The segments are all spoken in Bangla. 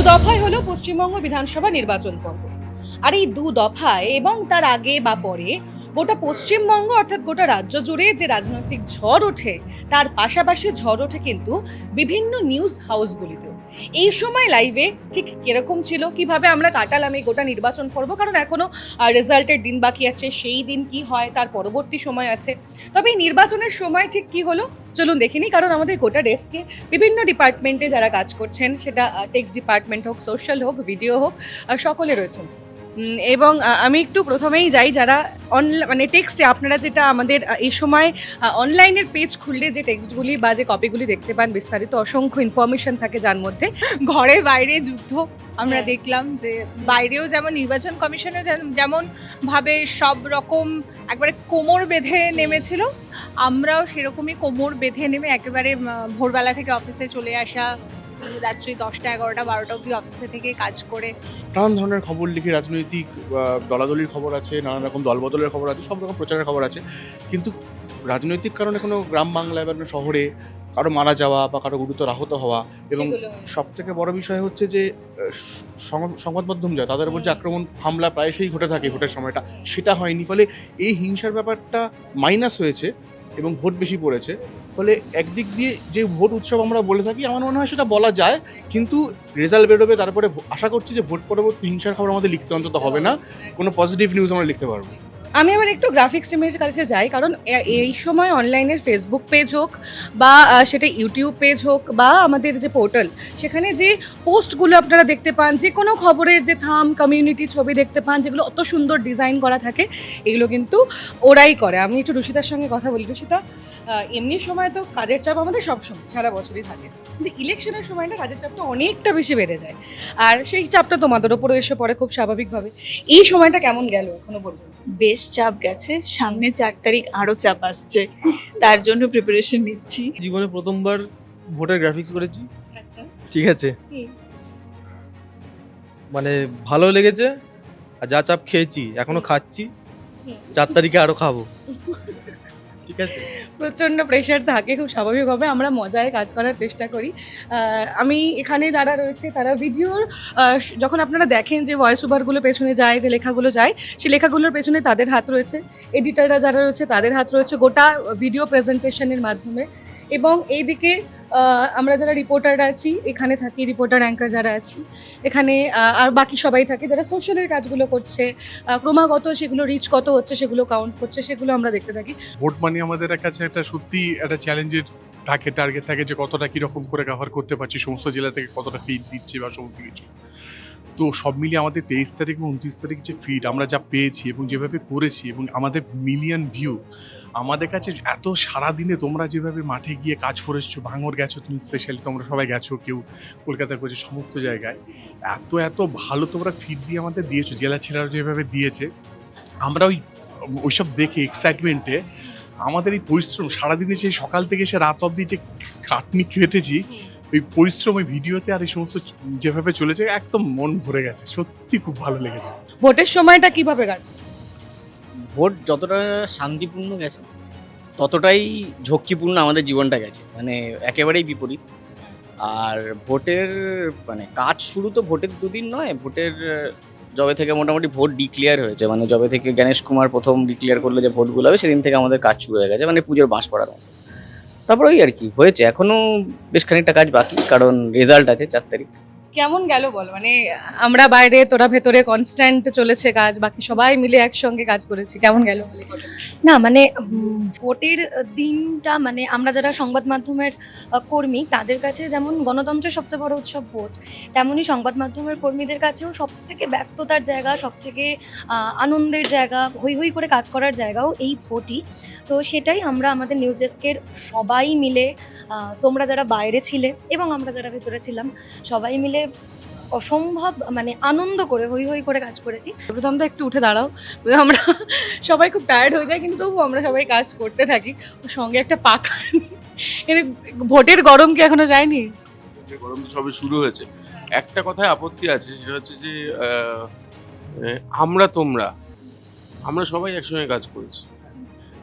দফায় হলো পশ্চিমবঙ্গ বিধানসভা নির্বাচন পর্ব। আর এই দু দফায় এবং তার আগে বা পরে গোটা পশ্চিমবঙ্গ অর্থাৎ গোটা রাজ্য জুড়ে যে রাজনৈতিক ঝড় ওঠে, তার পাশাপাশি ঝড় ওঠে কিন্তু বিভিন্ন নিউজ হাউসগুলিতেও। এই সময় লাইভে ঠিক কিরকম ছিল, কিভাবে আমরা কাটালাম এই গোটা নির্বাচন পর্ব, কারণ এখনো রেজাল্টের দিন বাকি আছে, সেই দিন কি হয় তার পরবর্তী সময় আছে। তবে এই নির্বাচনের সময় ঠিক কি হলো চলুন দেখিনি, কারণ আমাদের গোটা ডেস্কে বিভিন্ন ডিপার্টমেন্টে যারা কাজ করছেন, সেটা টেক্সট ডিপার্টমেন্ট হোক, সোশ্যাল হোক, ভিডিও হোক, সকলে রয়েছেন। এবং আমি একটু প্রথমেই যাই, যারা মানে টেক্সটে আপনারা যেটা আমাদের এই সময় অনলাইনের পেজ খুললে যে টেক্সটগুলি বা যে কপিগুলি দেখতে পান, বিস্তারিত অসংখ্য ইনফরমেশন থাকে যার মধ্যে। ঘরে বাইরে যুদ্ধ আমরা হ্যাঁ। দেখলাম, যে বাইরেও যেমন নির্বাচন কমিশনে যেমন ভাবে সব রকম একবারে কোমর বেঁধে নেমেছিল, আমরাও সেরকমই কোমর বেঁধে নেমে একেবারে ভোরবেলা থেকে অফিসে চলে আসা, রাত্রি 10টা 11টা 12টা অবধি অফিসে থেকে কাজ করে নানান ধরনের খবর লিখি, রাজনৈতিক দলাদলির খবর আছে, নানান রকম দলবদলের খবর আছে, সব রকম প্রচারের খবর আছে। কিন্তু রাজনৈতিক কারণে কোনো গ্রাম বাংলায় বা কোনো শহরে কারো মারা যাওয়া বা কারো গুরুতর আহত হওয়া, এবং সেগুলো হয়েছে। সব থেকে বড় বিষয় হচ্ছে যে সংবাদ মাধ্যম যা তাদের উপর যে আক্রমণ হামলা প্রায়শই ঘটে থাকে ভোটের সময়টা, সেটা হয়নি। ফলে এই হিংসার ব্যাপারটা মাইনাস হয়েছে এবং ভোট বেশি পড়েছে। ফলে একদিক দিয়ে যে ভোট উৎসব আমরা বলে থাকি, আমার মনে হয় সেটা বলা যায়, কিন্তু রেজাল্ট বেরোবে, তারপরে আশা করছি যে ভোট পরবর্তী হিংসার খবর আমাদের লিখতে অন্তত হবে না, কোনো পজিটিভ নিউজ আমরা লিখতে পারবো। আমি আবার একটু গ্রাফিক্স টিমের কাছে যাই, কারণ এই সময় অনলাইনের ফেসবুক পেজ হোক বা সেটা ইউটিউব পেজ হোক বা আমাদের যে পোর্টাল, সেখানে যে পোস্টগুলো আপনারা দেখতে পান, যে কোনো খবরের যে থাম কমিউনিটি ছবি দেখতে পান, যেগুলো অত সুন্দর ডিজাইন করা থাকে, এগুলো কিন্তু ওরাই করে। আমি একটু রুষিতার সঙ্গে কথা বলি। রুষিতা, এমনি সময় তো কাজের চাপ আমাদের সবসময় সারা বছরই থাকে, কিন্তু ইলেকশনের সময়টা কাজের চাপটা অনেকটা বেশি বেড়ে যায়, আর সেই চাপটা তোমাদের ওপরও এসে পড়ে খুব স্বাভাবিকভাবে। এই সময়টা কেমন গেল এখনো পর্যন্ত? বেশ চাপ গেছে, সামনে 4 তারিখ আরো চাপ আসছে, তার জন্য প্রিপারেশন নিচ্ছি। জীবনে প্রথমবার ভোটের গ্রাফিক্স করেছি, আচ্ছা, ঠিক আছে, হুম। মানে ভালো লেগেছে। আর যা চাপ খেয়েছি এখনো খাচ্ছি, হুম। 4 তারিখে আরো খাবো, ঠিক আছে। প্রচণ্ড প্রেশার থাকে, খুব স্বাভাবিকভাবে আমরা মজায় কাজ করার চেষ্টা করি। আমি এখানে যারা রয়েছে তারা ভিডিওর যখন আপনারা দেখেন যে ভয়েস ওভারগুলো পেছনে যায়, যে লেখাগুলো যায়, সেই লেখাগুলোর পেছনে তাদের হাত রয়েছে, এডিটাররা যারা রয়েছে তাদের হাত রয়েছে গোটা ভিডিও প্রেজেন্টেশনের মাধ্যমে। এবং এইদিকে আমরা যারা রিপোর্টাররা আছি, এখানে থাকি রিপোর্টার অ্যাঙ্কার যারা আছি এখানে, আর বাকি সবাই থাকে যারা সোশ্যালের কাজগুলো করছে, ক্রমাগত সেগুলো রিচ কত হচ্ছে সেগুলো কাউন্ট করছে, সেগুলো আমরা দেখতে থাকি। ভোট মানে আমাদের কাছে একটা সত্যি একটা চ্যালেঞ্জের থাকে, টার্গেট থাকে যে কতটা কীরকম করে কভার করতে পারছি, সমস্ত জেলা থেকে কতটা ফিড দিচ্ছি বা সমস্ত কিছু। তো সব মিলিয়ে আমাদের 23 তারিখ এবং 29 তারিখ যে ফিড আমরা যা পেয়েছি এবং যেভাবে করেছি, এবং আমাদের মিলিয়ন ভিউ, আমাদের কাছে এত সারাদিনে তোমরা যেভাবে মাঠে গিয়ে কাজ করেছো, ভাঙর গেছো, তুমি স্পেশালি তোমরা সবাই গেছো, কেউ কলকাতা করেছে, সমস্ত জায়গায় এত ভালো তোমরা ফিড দিয়ে আমাদের দিয়েছো, জেলা ছেলেরা যেভাবে দিয়েছে, আমরা ওইসব দেখে এক্সাইটমেন্টে আমাদের এই পরিশ্রম সারাদিনে, সেই সকাল থেকে সে রাত অবধি যে খাটনি খেটেছি, ওই পরিশ্রম ওই ভিডিওতে আর এই সমস্ত যেভাবে চলেছে, একদম মন ভরে গেছে, সত্যি খুব ভালো লেগেছে। ভোটের সময়টা কিভাবে কাটবে? ভোট যতটা শান্তিপূর্ণ গেছে, ততটাই ঝক্কিপূর্ণ আমাদের জীবনটা গেছে, মানে একেবারেই বিপরীত। আর ভোটের মানে কাজ শুরু তো ভোটের দুদিন নয়, ভোটের যবে থেকে মোটামুটি ভোট ডিক্লেয়ার হয়েছে, মানে যবে থেকে গণেশ কুমার প্রথম ডিক্লেয়ার করলো যে ভোটগুলো হবে, সেদিন থেকে আমাদের কাজ শুরু হয়ে গেছে, মানে পুজোর বাঁশ পড়ার মতো। তারপর ওই আর কি হয়েছে, এখনো বেশ খানিকটা কাজ বাকি, কারণ রেজাল্ট আছে 4 তারিখ। কেমন গেল বল, মানে আমরা বাইরে, তোরা ভেতরে, কনস্ট্যান্ট চলেছে কাজ, বাকি সবাই মিলে একসঙ্গে কাজ করেছি, কেমন গেল? না মানে ভোটের দিনটা, মানে আমরা যারা সংবাদ মাধ্যমের কর্মী, তাদের কাছে যেমন গণতন্ত্রের সবচেয়ে বড় উৎসব ভোট, তেমনই সংবাদ মাধ্যমের কর্মীদের কাছেও সব থেকে ব্যস্ততার জায়গা, সব থেকে আনন্দের জায়গা, হই হই করে কাজ করার জায়গাও এই ভোটই। তো সেটাই আমরা আমাদের নিউজ ডেস্কের সবাই মিলে, তোমরা যারা বাইরে ছিলে এবং আমরা যারা ভেতরে ছিলাম, সবাই মিলে অসম্ভব মানে আনন্দ করে হই হই করে কাজ করেছি। প্রথম তো একটু উঠে দাঁড়াও, আমরা সবাই খুব টায়ার্ড হয়ে যায়, কিন্তু তবু আমরা সবাই কাজ করতে থাকি। ওর সঙ্গে একটা পাখা, ভোটের গরম কি এখনো যায়নি? গরম তো সবে শুরু হয়েছে। একটা কথায় আপত্তি আছে, সেটা হচ্ছে যে আমরা সবাই একসঙ্গে কাজ করেছি।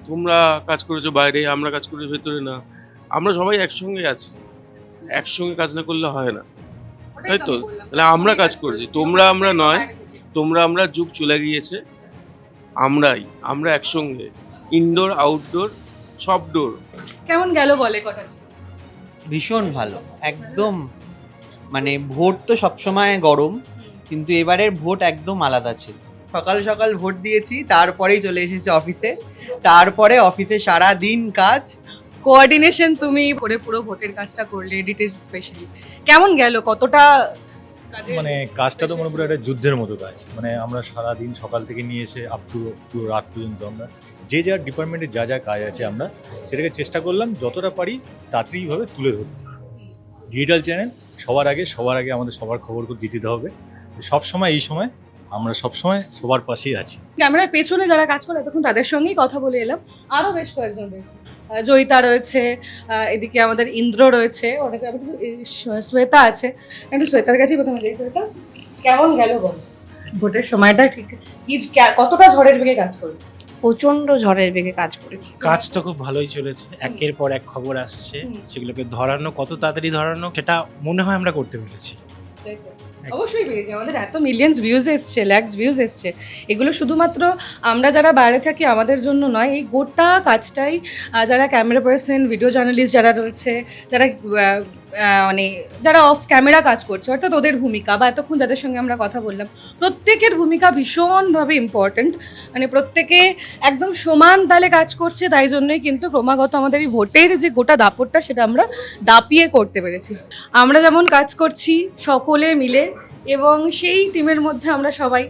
তোমরা কাজ করেছো বাইরে, আমরা কাজ করেছি ভেতরে, না আমরা সবাই একসঙ্গে আছি, একসঙ্গে কাজ না করলে হয় না। তাই তো, তাহলে আমরা কাজ করেছি, তোমরা আমরা নয়, তোমরা আমরা, যুগ চলে গিয়েছে, আমরা একসঙ্গে ইনডোর আউটডোর সব ডোর। কেমন গেল বলে কটা? ভীষণ ভালো একদম। মানে ভোট তো সবসময় গরম, কিন্তু এবারের ভোট একদম আলাদা ছিল। সকাল সকাল ভোট দিয়েছি, তারপরেই চলে এসেছি অফিসে, তারপরে অফিসে সারা দিন কাজ। কোঅর্ডিনেশন তুমি করে পুরো ভোটের কাজটা করলে, এডিটেড স্পেশালি, কেমন গেল? কতটা কাজের- মানে কাজটা তো মনে পুরো একটা যুদ্ধের মতো কাজ। মানে আমরা সারা দিন সকাল থেকে নিয়ে এসে আপ টু পুরো রাত পর্যন্ত আমরা যে যার ডিপার্টমেন্টে যা যা কাজ আছে আমরা সেটাকে চেষ্টা করলাম যতটা পারি তাড়াতাড়িভাবে তুলে ধরতে। ডিজিটাল চ্যানেল সবার আগে আমাদের সবার খবর দিতে হবে। সব সময় এই সময় আমরা সব সময় সবার পাশেই আছি। ক্যামেরার পেছনে যারা কাজ করে এতক্ষণ তাদের সঙ্গেই কথা বলে এলাম। আরো বেশ কয়েকজন রয়েছে, জয়িতা রয়েছে, এদিকে আমাদের ইন্দ্র রয়েছে, অনেকে শ্বেতা আছে। একটু শ্বেতার কাছেই প্রথমে যাই। শ্বেতা, কেমন গেল বল ভোটের সময়টা? ঠিক কতটা ঝড়ের বেগে কাজ করবে? প্রচন্ড ঝড়ের বেগে কাজ করেছি। কাজ তো খুব ভালোই চলেছে, একের পর এক খবর আসছে, সেগুলোকে ধরানো, কত তাড়াতাড়ি ধরানো সেটা মনে হয় আমরা করতে পেরেছি। অবশ্যই পেয়েছি, আমাদের এত মিলিয়ন্স ভিউজ এসছে, ল্যাক্স ভিউজ এসছে, এগুলো শুধুমাত্র আমরা যারা বাইরে থাকি আমাদের জন্য নয়, এই গোটা কাজটাই যারা ক্যামেরা পার্সন, ভিডিও জার্নালিস্ট যারা রয়েছে, যারা মানে যারা অফ ক্যামেরা কাজ করছে, অর্থাৎ ওদের ভূমিকা, বা এতক্ষণ যাদের সঙ্গে আমরা কথা বললাম, প্রত্যেকের ভূমিকা ভীষণভাবে ইম্পর্ট্যান্ট। মানে প্রত্যেকে একদম সমান তালে কাজ করছে, তাই জন্যই কিন্তু ক্রমাগত আমাদের এই ভোটের যে গোটা দাপটটা সেটা আমরা দাপিয়ে করতে পেরেছি। আমরা যেমন কাজ করছি সকলে মিলে, এবং সেই টিমের মধ্যে আমরা সবাই,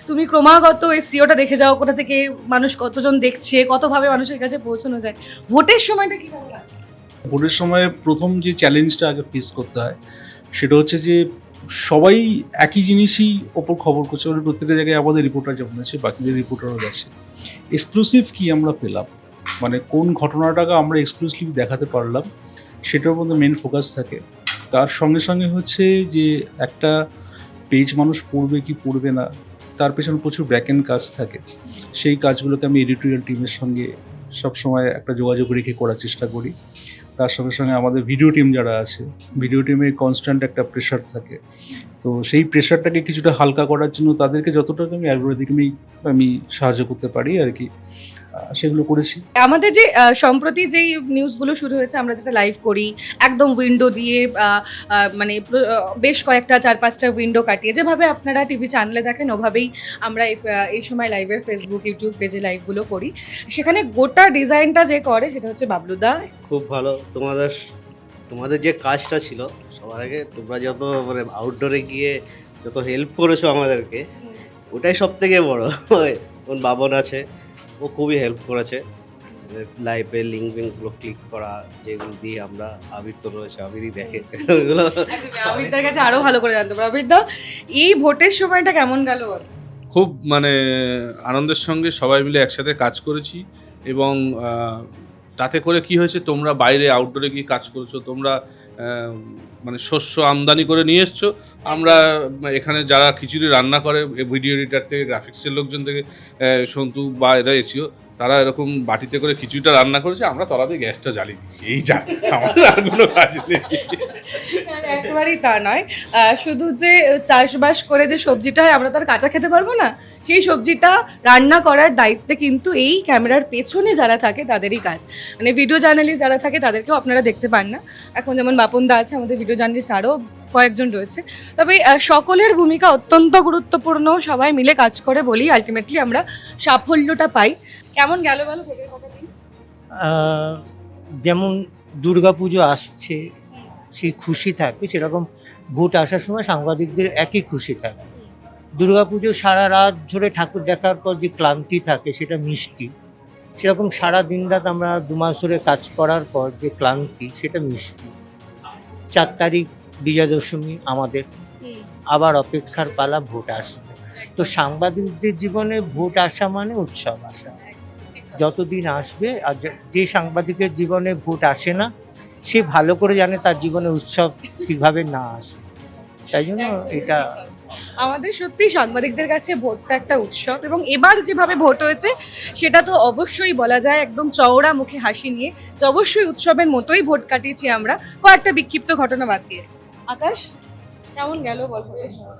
তুমি ক্রমাগত এই সিওটা দেখে যাও, কোথা থেকে মানুষ কতজন দেখছে, কতভাবে মানুষের কাছে পৌঁছানো যায়। ভোটের সময়টা কীভাবে লাগে? ভোটের সময় প্রথম যে চ্যালেঞ্জটা আগে ফেস করতে হয় সেটা হচ্ছে যে সবাই একই জিনিসই ওপর খবর করছে, মানে প্রত্যেকটা জায়গায় আমাদের রিপোর্টার যেমন আছে বাকিদের রিপোর্টারও গেছে। এক্সক্লুসিভ কি আমরা পেলাম, মানে কোন ঘটনাটাকে আমরা এক্সক্লুসিভলি দেখাতে পারলাম, সেটার মধ্যে মেন ফোকাস থাকে। তার সঙ্গে সঙ্গে হচ্ছে যে একটা পেজ মানুষ পড়বে কি পড়বে না, তার পেছনে প্রচুর ব্যাক এন্ড কাজ থাকে। সেই কাজগুলোকে আমি এডিটোরিয়াল টিমের সঙ্গে সবসময় একটা যোগাযোগ রেখে করার চেষ্টা করি। তার সঙ্গে সঙ্গে আমাদের ভিডিও টিম যারা আছে, ভিডিও টিমে কনস্ট্যান্ট একটা প্রেশার থাকে, তো সেই প্রেশারটাকে কিছুটা হালকা করার জন্য তাদেরকে যতটা আমি অ্যালগোরিদমিক আমি সাহায্য করতে পারি আর কি, সেগুলো করেছি। আমাদের যে সম্প্রতি যেই নিউজগুলো শুরু হয়েছে, আমরা যেটা লাইভ করি একদম উইন্ডো দিয়ে, মানে বেশ কয়েকটা 4-5টা উইন্ডো কাটিয়ে, যেভাবে আপনারা টিভি চ্যানেলে দেখেন ওভাবেই আমরা এই সময় লাইভের ফেসবুক ইউটিউব পেজে লাইভগুলো করি। সেখানে গোটা ডিজাইনটা যে করে সেটা হচ্ছে বাবলুদা। খুব ভালো। তোমাদের যে কাজটা ছিল, সবার আগে তোমরা যত মানে আউটডোরে গিয়ে যত হেল্প করেছো আমাদেরকে, ওটাই সব থেকে বড়। যেমন বাবন আছে, ও খুবই হেল্প করেছে লাইভে লিঙ্কগুলো ক্লিক করা, যেগুলো দিয়ে আমরা, আবির তো রয়েছে, আবিরই দেখে ওগুলো। আবিরদার কাছে আরো ভালো করে জানতে পারবো। আবিরদা, এই ভোটের সময়টা কেমন গেল? খুব মানে আনন্দের সঙ্গে সবাই মিলে একসাথে কাজ করেছি, এবং তাতে করে কি হয়েছে, তোমরা বাইরে আউটডোরে গিয়ে কাজ করেছো, তোমরা মানে শস্য আমদানি করে নিয়ে এসছো, আমরা এখানে যারা খিচুড়ি রান্না করে, ভিডিও এডিটার থেকে, গ্রাফিক্সের লোকজন থেকে, সন্তু বা এরা এসিও, তারা এরকম বাটিতে করে খিচুড়িটা রান্না করেছে, আমরা তলাতে গ্যাসটা জ্বালিয়ে দিচ্ছি, এই যা, আমাদের আর কোনো কাজ নেই। একেবারেই তা নয়, শুধু যে চাষবাস করে যে সবজিটা হয় আমরা তার কাঁচা খেতে পারবো না, সেই সবজিটা রান্না করার দায়িত্বে কিন্তু এই ক্যামেরার পেছনে যারা থাকে তাদেরই কাজ। মানে ভিডিও জার্নালিস্ট যারা থাকে তাদেরকেও আপনারা দেখতে পান না, এখন যেমন বাপনদা আছে, আমাদের ভিডিও জার্নালিস্ট আরও কয়েকজন রয়েছে, তবে সকলের ভূমিকা অত্যন্ত গুরুত্বপূর্ণ, সবাই মিলে কাজ করে বলেই আলটিমেটলি আমরা সাফল্যটা পাই। কেমন গেল বলো ভোটের কথা? যেমন দুর্গাপুজো আসছে, সেই খুশি থাকবে, সেরকম ভোট আসার সময় সাংবাদিকদের একই খুশি থাকে। দুর্গাপুজো সারা রাত ধরে ঠাকুর দেখার পর যে ক্লান্তি থাকে সেটা মিষ্টি, সেরকম সারা দিন রাত আমরা 2 মাস ধরে কাজ করার পর যে ক্লান্তি সেটা মিষ্টি। 4 তারিখ বিজয়া দশমী, আমাদের আবার অপেক্ষার পালা, ভোট আসবে। তো সাংবাদিকদের জীবনে ভোট আসা মানে উৎসব আসা, যতদিন আসবে। আর যে সাংবাদিকের জীবনে ভোট আসে না, সে ভালো করে জানে তার জীবনে উৎসব কিভাবে না আসে। তাই জন্য এটা আমাদের সত্যি সাংবাদিকদের কাছে ভোটটা একটা উৎসব, এবং এবার যেভাবে ভোট হয়েছে সেটা তো অবশ্যই বলা যায় একদম চওড়া মুখে হাসি নিয়ে, যে অবশ্যই উৎসবের মতোই ভোট কাটিয়েছি আমরা, কয়েকটা বিক্ষিপ্ত ঘটনা বাদ দিয়ে। আকাশ, কেমন গেল বল ভোটের সময়?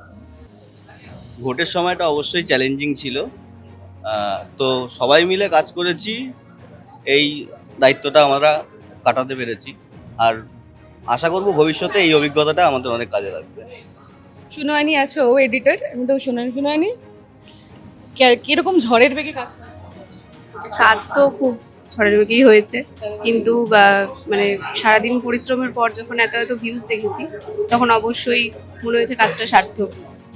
ভোটের সময়টা অবশ্যই চ্যালেঞ্জিং ছিল, তো সবাই মিলে কাজ করেছি, এই দায়িত্বটা আমরা কাটাতে পেরেছি। আর আশা করব ভবিষ্যতে এই অভিজ্ঞতাটা আমাদের অনেক কাজে লাগবে। সুনয়নী আছে, ও এডিটর, আমি তো সুনয়নী কিরকম ঝড়ের বেগে কাজ করেছে? কাজ তো খুব ঝড়ের বেগেই হয়েছে, কিন্তু মানে সারাদিন পরিশ্রমের পর যখন এত এত ভিউজ দেখেছি তখন অবশ্যই মনে হয়েছে কাজটা সার্থক।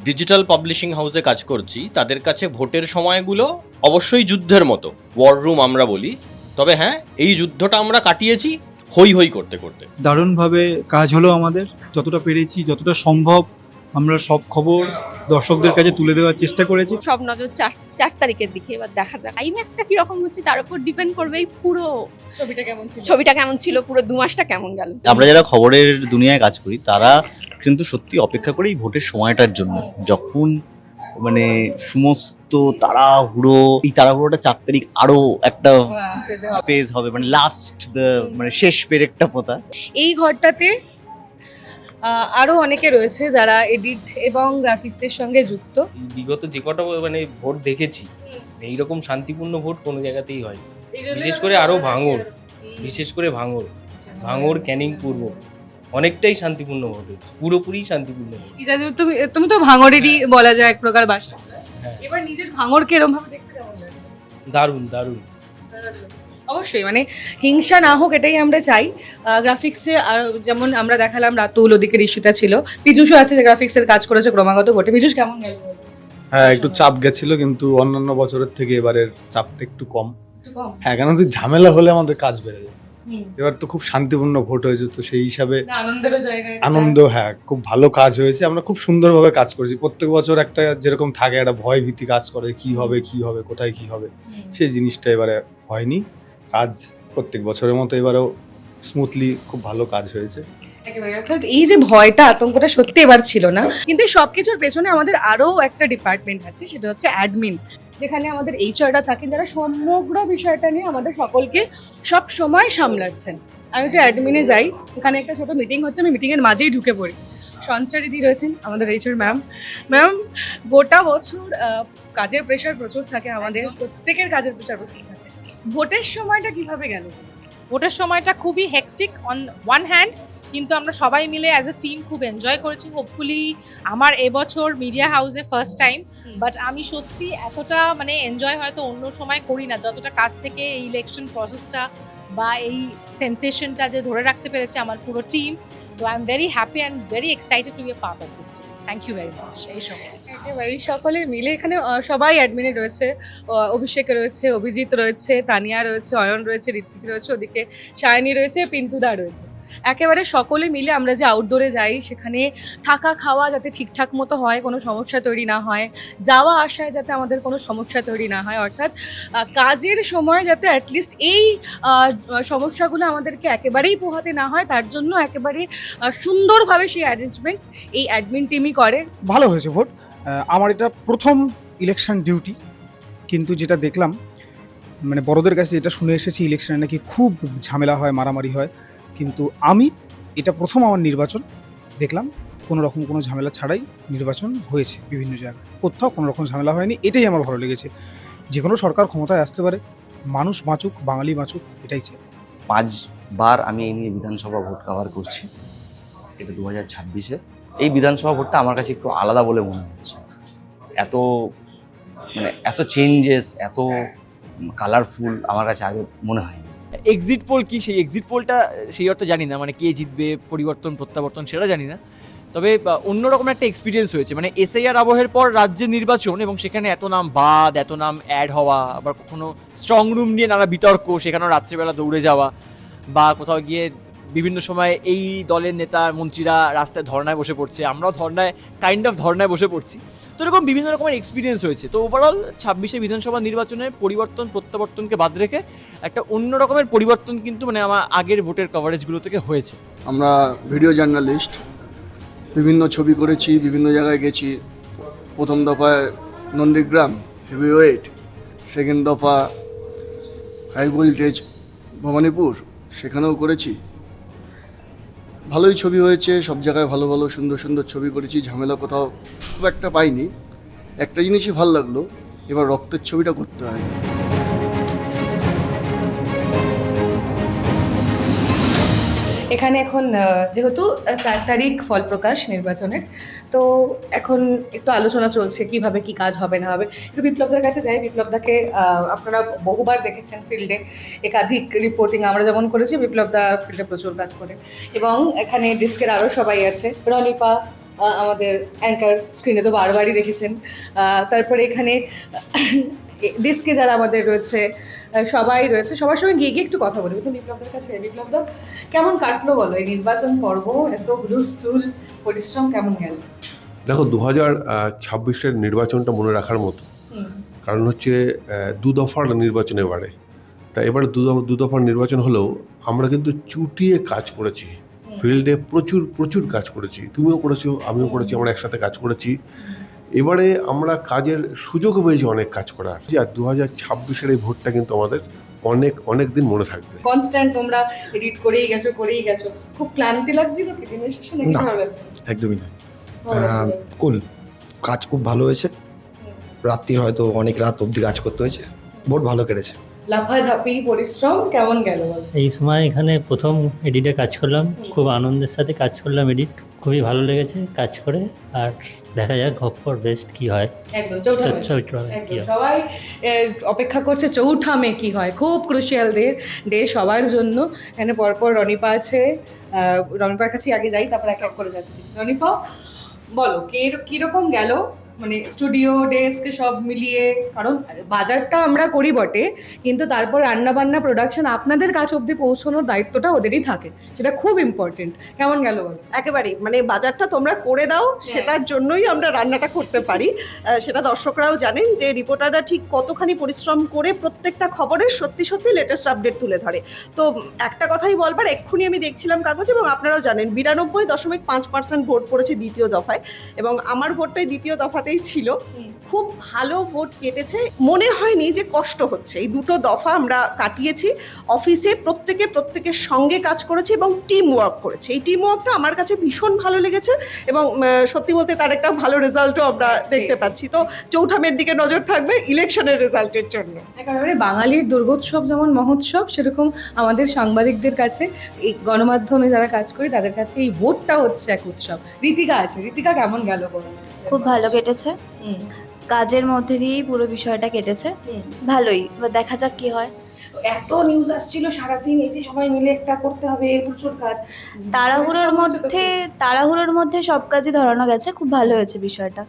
ডিজিটাল পাবলিশিং হাউসে কাজ করছি, তাদের কাছে ভোটের সময়গুলো অবশ্যই যুদ্ধের মতো, ওয়ার রুম আমরা বলি। তবে হ্যাঁ, এই যুদ্ধটা আমরা কাটিয়েছি হই হই করতে করতে। দারুণভাবে কাজ হলো আমাদের, যতটা পেরেছি, যতটা সম্ভব আমরা সব খবর দর্শকদের কাছে তুলে দেওয়ার চেষ্টা করেছি। সব নজর 4 তারিখের দিকে, এবার দেখা যাক আইম্যাক্সটা কিরকম হচ্ছে তার উপর ডিপেন্ড করবে এই পুরো ছবিটা কেমন ছিল, পুরো 2 মাসটা কেমন গেল। আমরা যারা খবরের দুনিয়ায় কাজ করি তারা কিন্তু সত্যি অপেক্ষা করি এই ভোটের সময়টার জন্য, যখন মানে সমস্ত এই তাড়াহুড়োটা 4 তারিখ আরো একটা ফেজ হবে, মানে লাস্ট মানে শেষ পেরেকটা পোতা। এই ঘরটাতে আরো অনেকে রয়েছে যারা এডিট এবং গ্রাফিক্সের সঙ্গে যুক্ত। বিগত যে কটা মানে ভোট দেখেছি, এইরকম শান্তিপূর্ণ ভোট কোনো জায়গাতেই হয়, বিশেষ করে আরো ভাঙড় ক্যানিং পূর্ব অনেকটাই শান্তিপূর্ণ ভোট হয়েছে, পুরোপুরি শান্তিপূর্ণ ভোট। তুমি তো ভাঙড়েরই বলা যায় এক প্রকার বাসা। এবার নিজের ভাঙড়কে এরকম ভাবে দেখতে কেমন লাগে? দারুণ। অবশ্যই, মানে হিংসা না হোক এটাই আমরা চাই। গ্রাফিক্সে আর যেমন আমরা দেখালাম রাতুল, ওদিকে ঋষিতা ছিল, পীযুষও আছে যে গ্রাফিক্সের কাজ করেছে ক্রমাগত ভোটে। পীযুষ কেমন গেল? হ্যাঁ, একটু চাপ গেছিল, কিন্তু অন্যান্য বছরের থেকে এবারের চাপটা একটু কম। হ্যাঁ, কেন তুই ঝামেলা হলে আমাদের কাজ বেড়ে যায়। এবার তো খুব শান্তিপূর্ণ ভোট হয়েছে, তো সেই হিসাবে আনন্দেরও জায়গায় আনন্দ, হ্যাঁ খুব ভালো কাজ হয়েছে। আমরা খুব সুন্দরভাবে কাজ করেছি। প্রত্যেক বছর একটা যেরকম থাকে একটা ভয় ভীতি কাজ করে, কি হবে কোথায় কি হবে, সেই জিনিসটা এবারে হয়নি। কাজ প্রত্যেক বছরের মতো এবারেও স্মুথলি খুব ভালো কাজ হয়েছে। একেবারে, অর্থাৎ এই যে ভয়টা, আতঙ্কটা সত্যি এবার ছিল না। কিন্তু সবকিছুর পেছনে আমাদের আরো একটা ডিপার্টমেন্ট আছে, সেটা হচ্ছে অ্যাডমিন, যেখানে আমাদের এইচআররা থাকেন, যারা সমগ্র বিষয়টা নিয়ে আমাদের সকলকে সব সময় সামলাচ্ছেন। আমি একটু অ্যাডমিনে যাই, এখানে একটা ছোট মিটিং হচ্ছে, আমি মিটিংয়ের মাঝেই ঢুকে পড়ি। সঞ্চারিদি রয়েছেন আমাদের এইচআর ম্যাম। গোটা বছর কাজের প্রেশার প্রচুর থাকে, আমাদের প্রত্যেকের কাজের প্রেশার প্রচুর থাকে। ভোটের সময়টা কিভাবে গেল? ভোটের সময়টা খুবই হেকটিক অন ওয়ান হ্যান্ড, কিন্তু আমরা সবাই মিলে অ্যাজ এ টিম খুব এনজয় করেছি। হোপফুলি আমার এবছর মিডিয়া হাউসে ফার্স্ট টাইম, বাট আমি সত্যি এতটা মানে এনজয় হয়তো অন্য সময় করি না, যতটা কাজ থেকে এই ইলেকশন প্রসেসটা বা এই সেন্সেশনটা যে ধরে রাখতে পেরেছে আমার পুরো টিম। তো I am very happy and very excited to be a part of this team. Thank you very much. এই সময় একেবারে সকলে মিলে এখানে সবাই অ্যাডমিনে রয়েছে। অভিষেক রয়েছে, অভিজিৎ রয়েছে, তানিয়া রয়েছে, অয়ন রয়েছে, ঋত্বিক রয়েছে, ওদিকে সায়নী রয়েছে, পিন্টুদা রয়েছে। একেবারে সকলে মিলে আমরা যে আউটডোরে যাই, সেখানে থাকা খাওয়া যাতে ঠিকঠাক মতো হয়, কোনো সমস্যা তৈরি না হয়, যাওয়া আসায় যাতে আমাদের কোনো সমস্যা তৈরি না হয়, অর্থাৎ কাজের সময় যাতে অ্যাটলিস্ট এই সমস্যাগুলো আমাদেরকে একেবারেই পোহাতে না হয়, তার জন্য একেবারে সুন্দরভাবে সেই অ্যারেঞ্জমেন্ট এই অ্যাডমিন টিমই করে। ভালো হয়েছে ভোট। আমার এটা প্রথম ইলেকশন ডিউটি, কিন্তু যেটা দেখলাম মানে বড়দের কাছে যেটা শুনে এসেছি, ইলেকশনে নাকি খুব ঝামেলা হয়, মারামারি হয়, কিন্তু আমি এটা প্রথম আমার নির্বাচন দেখলাম কোনো রকম কোনো ঝামেলা ছাড়াই নির্বাচন হয়েছে। বিভিন্ন জায়গায় কোথাও কোনো রকম ঝামেলা হয়নি, এটাই আমার ভালো লেগেছে। যে কোনো সরকার ক্ষমতায় আসতে পারে, মানুষ বাঁচুক, বাঙালি বাঁচুক, এটাই চাই। 5 বার আমি এই নিয়ে বিধানসভা ভোট কভার করছি, এটা 2026-এ। এই বিধানসভা ভোটটা আমার কাছে একটু আলাদা বলে মনে হচ্ছে। এত চেঞ্জেস, এত কালারফুল আমার কাছে আগে মনে হয়নি। এক্সিট পোল কি, সেই এক্সিট পোলটা সেই অর্থে জানি না, মানে কে জিতবে, পরিবর্তন প্রত্যাবর্তন সেটা জানি না। তবে অন্যরকম একটা এক্সপিরিয়েন্স হয়েছে, মানে এসআইআর আবহের পর রাজ্যের নির্বাচন, এবং সেখানে এত নাম বাদ, এত নাম অ্যাড হওয়া, আবার কখনো স্ট্রং রুম নিয়ে নানা বিতর্ক, সেখানেও রাত্রেবেলা দৌড়ে যাওয়া, বা কোথাও গিয়ে বিভিন্ন সময় এই দলের নেতা মন্ত্রীরা রাস্তায় ধর্নায় বসে পড়ছে, আমরাও ধর্নায় বসে পড়ছি। তো এরকম বিভিন্ন রকমের এক্সপিরিয়েন্স হয়েছে। তো ওভারঅল 26-এ বিধানসভা নির্বাচনের পরিবর্তন প্রত্যাবর্তনকে বাদ রেখে একটা অন্য রকমের পরিবর্তন কিন্তু মানে আমার আগের ভোটের কভারেজগুলো থেকে হয়েছে। আমরা ভিডিও জার্নালিস্ট, বিভিন্ন ছবি করেছি, বিভিন্ন জায়গায় গেছি। প্রথম দফায় নন্দীগ্রাম হেভিওয়েট, সেকেন্ড দফা হাই ভোল্টেজ ভবানীপুর, সেখানেও করেছি। ভালোই ছবি হয়েছে, সব জায়গায় ভালো ভালো সুন্দর সুন্দর ছবি করেছি, ঝামেলা কোথাও খুব একটা পাইনি। একটা জিনিসই ভালো লাগলো, এবার রক্তের ছবিটা করতে হয়নি। এখানে এখন যেহেতু 4 তারিখ ফল প্রকাশ নির্বাচনের, তো এখন একটু আলোচনা চলছে কিভাবে কি কাজ হবে না হবে। একটু বিপ্লবদার কাছে যাই। বিপ্লবদাকে আপনারা বহুবার দেখেছেন ফিল্ডে, একাধিক রিপোর্টিং আমরা যেমন করেছি, বিপ্লবদা ফিল্ডে প্রচুর কাজ করে। এবং এখানে ডেস্কের আরও সবাই আছে, রনিপা আমাদের অ্যাঙ্কার, স্ক্রিনে তো বারবারই দেখেছেন। তারপরে এখানে ডেস্কে যারা আমাদের রয়েছে সবাই রয়েছে, সবার সঙ্গে গিয়ে একটু কথা বলবো। তো বিপ্লবদার কাছে, বিপ্লবদা কেমন কাটলো বলো এই নির্বাচন পর্ব, এত হুলস্থুল পরিশ্রম কেমন গেল? দেখো 2026-এর নির্বাচনটা মনে রাখার মতো, কারণ হচ্ছে 2 দফার নির্বাচন এবারে। তা এবারে 2 দফার নির্বাচন হলেও আমরা কিন্তু চুটিয়ে কাজ করেছি, ফিল্ডে প্রচুর প্রচুর কাজ করেছি, তুমিও করেছো, আমিও করেছি, আমরা একসাথে কাজ করেছি। এবারে আমরা কাজের সুযোগও পেয়েছি অনেক কাজ করার। আর 2026-এর এই ভোটটা কিন্তু আমাদের অনেক অনেক দিন মনে থাকবে। কনস্ট্যান্ট তোমরা এডিট করেই গেছো। খুব ক্লান্তি লাগছিল কি দিনের শেষে নাকি ভালো লাগছে? একদমই না, কুল কাজ খুব ভালো হয়েছে। রাত্রি হয়তো অনেক রাত অবধি কাজ করতে হয়েছে, ভোট ভালো কেটেছে। লাফাঝাপি পরিশ্রম কেমন গেল বল? এই সময় এখানে প্রথম এডিটে কাজ করলাম, খুব আনন্দের সাথে কাজ করলাম। এডিট খুবই ভালো লেগেছে কাজ করে, আর দেখা যাক হপর বেস্ট কি হয়। একদম সবাই অপেক্ষা করছে চৌঠা মে কি হয়, খুব ক্রুশিয়াল ডে সবার জন্য। এখানে পরপর রনিপা আছে, রনিপার কাছে আগে যাই, তারপর এক এক করে যাচ্ছি। রনিপা বলো কিরকম গেল, মানে স্টুডিও ডেস্ক সব মিলিয়ে? কারণ বাজারটা আমরা করি বটে, কিন্তু তারপর রান্নাবান্না প্রোডাকশন আপনাদের কাছে অবধি পৌঁছানোর দায়িত্বটা ওদেরই থাকে, সেটা খুব ইম্পর্টেন্ট। কেমন গেল বলো? একেবারেই, মানে বাজারটা তোমরা করে দাও, সেটার জন্যই আমরা রান্নাটা করতে পারি। সেটা দর্শকরাও জানেন যে রিপোর্টাররা ঠিক কতখানি পরিশ্রম করে প্রত্যেকটা খবরের সত্যি সত্যি লেটেস্ট আপডেট তুলে ধরে। তো একটা কথাই বলবার, এক্ষুনি আমি দেখছিলাম কাগজ, এবং আপনারাও জানেন 92.5% ভোট পড়েছে দ্বিতীয় দফায়, এবং আমার ভোটটাই দ্বিতীয় দফাতেই ছিল। খুব ভালো ভোট কেটেছে, মনে হয়নি যে কষ্ট হচ্ছে। এই 2 দফা আমরা কাটিয়েছি অফিসে, প্রত্যেকের সঙ্গে কাজ করেছি এবং টিম ওয়ার্ক করেছে। এই টিম ওয়ার্কটা আমার কাছে ভীষণ ভালো লেগেছে, এবং সত্যি বলতে তার একটা ভালো রেজাল্টও আমরা দেখতে পাচ্ছি। তো চৌঠা মের দিকে নজর থাকবে ইলেকশনের রেজাল্টের জন্য। একেবারে বাঙালির দুর্গোৎসব যেমন মহোৎসব, সেরকম আমাদের সাংবাদিকদের কাছে, এই গণমাধ্যমে যারা কাজ করি তাদের কাছে এই ভোটটা হচ্ছে এক উৎসব। ঋতিকা আছে, ঋতিকা কেমন গেল বলো? খুব ভালো কেটেছে, কাজের মধ্যে দিয়েই পুরো বিষয়টা কেটেছে, ভালোই। এবার দেখা যাক কি হয়। এত নিউজ আসছিল সারাদিন, এই যে সবাই মিলে একটা করতে হবে, প্রচুর কাজ, তাড়াহুড়োর মধ্যে সব কাজই ধরানো গেছে, খুব ভালো হয়েছে বিষয়টা।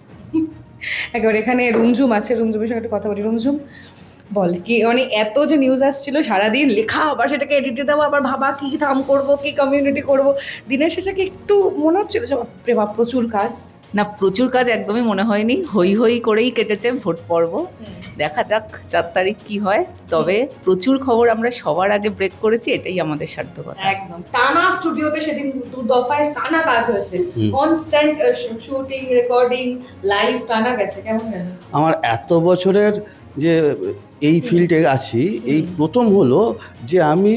একেবারে এখানে রুমঝুম আছে, রুমঝুমের সঙ্গে একটা কথা বলি। রুমঝুম বল, কি মানে এত যে নিউজ আসছিল সারাদিন, লেখা, আবার সেটাকে এডিটে দেওয়া, আবার ভাবা কি থাম করবো, কি কমিউনিটি করবো, দিনের শেষে কি একটু মনে হচ্ছিল যে প্রচুর কাজ? না, প্রচুর কাজ একদমই মনে হয়নি, হই করেই কেটেছে ভোট পর্ব। দেখা যাক 4 তারিখ কি হয়, তবে প্রচুর খবর আমরা সবার আগে ব্রেক করেছি, এটাই আমাদের সার্থকতা। একদম টানা স্টুডিওতে সেদিন 2 দফায় টানা কাজ হয়েছে, কনস্ট্যান্ট শুটিং, রেকর্ডিং, লাইভ টানা গেছে। কেমন গেল? আমার এত বছরের যে এই ফিল্ডে আছি, এই প্রথম হলো যে আমি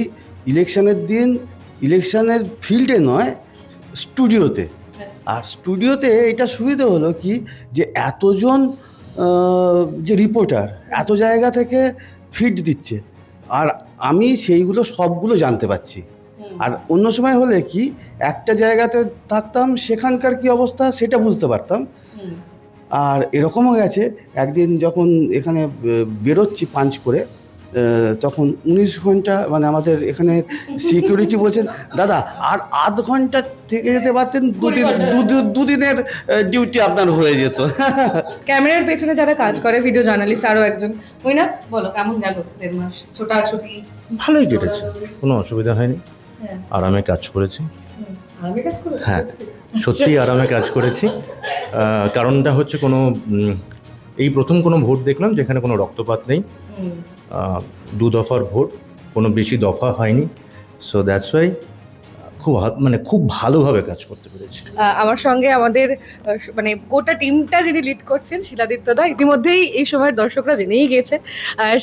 ইলেকশনের দিন ইলেকশনের ফিল্ডে নয়, স্টুডিওতে। আর স্টুডিওতে এটা সুবিধা হলো কি, যে এতজন যে রিপোর্টার এত জায়গা থেকে ফিড দিচ্ছে, আর আমি সেইগুলো সবগুলো জানতে পারছি। আর অন্য সময় হলে কি, একটা জায়গাতে থাকতাম, সেখানকার কি অবস্থা সেটা বুঝতে পারতাম। আর এরকমও গেছে, একদিন যখন এখানে বেরোচ্ছি পাঞ্চ করে, তখন 19 ঘন্টা, মানে আমাদের এখানে সিকিউরিটি বলছেন, দাদা আর আধ ঘন্টা থেকে যেতে পারতেন, দুদিনের ডিউটি আপনার হয়ে যেত। ক্যামেরার পেছনে যারা কাজ করে, ভিডিও জার্নালিস্ট আরও একজন, ওই না, বলো কেমন গেল 1.5 মাস ছোটাছুটি? ভালোই কেটেছে, কোনো অসুবিধা হয়নি, আরামে কাজ করেছি। হ্যাঁ, সত্যি আরামে কাজ করেছি। কারণটা হচ্ছে এই প্রথম কোনো ভোট দেখলাম যেখানে কোনো রক্তপাত নেই, 2 দফার ভোট, কোনো বেশি দফা হয়নি। সো দ্যাটস ওয়াই খুব ভালোভাবে কাজ করতে পেরেছি। আমার সঙ্গে আমাদের মানে গোটা টিমটা যিনি লিড করছেন, শিলাদিত্যদা, ইতিমধ্যেই এই সময়ের দর্শকরা জেনেই গিয়েছে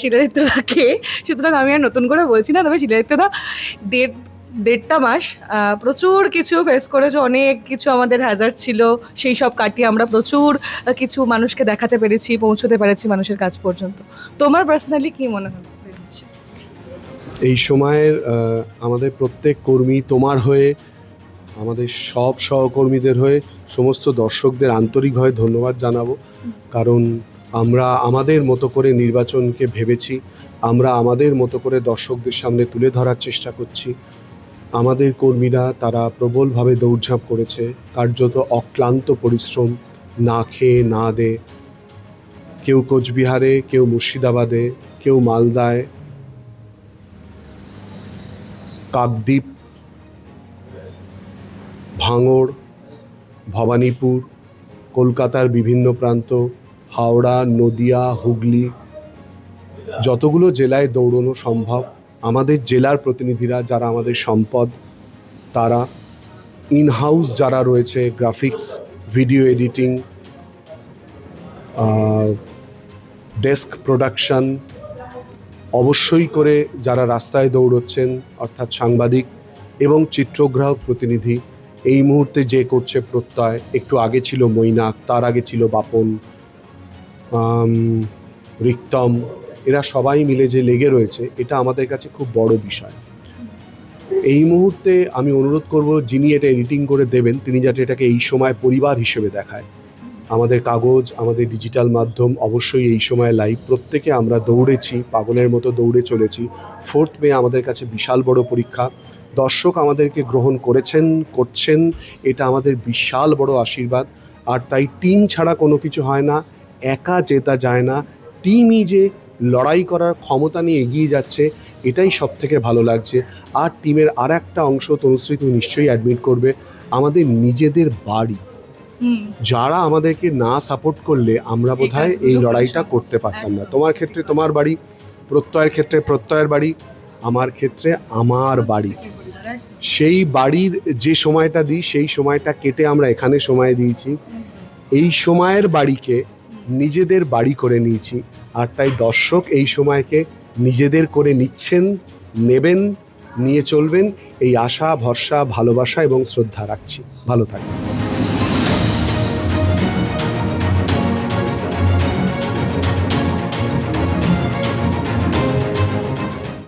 শিলাদিত্যদাকে, সুতরাং আমি আর নতুন করে বলছি না। তবে শিলাদিত্যদা 1.5 মাস প্রচুর কিছু ফেস করেছো, অনেক কিছু আমাদের হ্যাজার্ড ছিল, সেই সব কাটিয়ে আমরা প্রচুর কিছু মানুষকে দেখাতে পেরেছি, পৌঁছতে পেরেছি মানুষের কাছ পর্যন্ত। তোমার পার্সোনালি কি মনে হয়? এই সময়ের আমাদের প্রত্যেক কর্মী তোমার হয়ে, আমাদের সব সহকর্মীদের হয়ে, সমস্ত দর্শকদের আন্তরিকভাবে ধন্যবাদ জানাবো। কারণ আমরা আমাদের মতো করে নির্বাচনকে ভেবেছি, আমরা আমাদের মতো করে দর্শকদের সামনে তুলে ধরার চেষ্টা করছি। আমাদের কর্মীরা তারা প্রবলভাবে দৌড়ঝাঁপ করেছে, কার্যত অক্লান্ত পরিশ্রম, না খেয়ে না দে। কেউ কোচবিহারে, কেউ মুর্শিদাবাদে, কেউ মালদায়, কাকদ্বীপ, ভাঙড়, ভবানীপুর, কলকাতার বিভিন্ন প্রান্ত, হাওড়া, নদিয়া, হুগলি, যতগুলো জেলায় দৌড়ানো সম্ভব আমাদের জেলার প্রতিনিধিরা যারা আমাদের সম্পদ, তারা ইনহাউস যারা রয়েছে, graphics, video editing, desk production, অবশ্যই করে যারা রাস্তায় দৌড়চ্ছেন অর্থাৎ সাংবাদিক এবং চিত্রগ্রাহক প্রতিনিধি, এই মুহূর্তে যে করছে প্রত্যয়, একটু আগে ছিল মৈনাক, তার আগে ছিল বাপন, রিক্তম, এরা সবাই মিলে যে লেগে রয়েছে, এটা আমাদের কাছে খুব বড় বিষয়। এই মুহূর্তে আমি অনুরোধ করব যিনি এটা এডিটিং করে দেবেন তিনি যাতে এটাকে এই সময় পরিবার হিসেবে দেখায়। আমাদের কাগজ, আমাদের ডিজিটাল মাধ্যম অবশ্যই এই সময় লাইভ, প্রত্যেকে আমরা দৌড়েছি, পাগলের মতো দৌড়ে চলেছি। 4th মে আমাদের কাছে বিশাল বড় পরীক্ষা, দর্শক আমাদেরকে গ্রহণ করেছেন, করছেন, এটা আমাদের বিশাল বড় আশীর্বাদ। আর তাই টিম ছাড়া কোনো কিছু হয় না, একা জেতা যায় না, টিমই যে লড়াই করার ক্ষমতা নিয়ে এগিয়ে যাচ্ছে, এটাই সব থেকে ভালো লাগছে। আর টিমের আর একটা অংশ তনুশ্রী তুমি নিশ্চয়ই অ্যাডমিট করবে, আমাদের নিজেদের বাড়ি, যারা আমাদেরকে না সাপোর্ট করলে আমরা বোধহয় এই লড়াইটা করতে পারতাম না। তোমার ক্ষেত্রে তোমার বাড়ি, প্রত্যয়ের ক্ষেত্রে প্রত্যয়ের বাড়ি, আমার ক্ষেত্রে আমার বাড়ি। সেই বাড়ির যে সময়টা দিই সেই সময়টা কেটে আমরা এখানে সময় দিয়েছি, এই সময়ের বাড়িকে নিজেদের বাড়ি করে নিয়েছি। আর তাই দর্শক এই সময়কে নিজেদের করে নিচ্ছেন, নেবেন, নিয়ে চলবেন, এই আশা, ভরসা, ভালোবাসা এবং শ্রদ্ধা রাখছি। ভালো থাকবেন।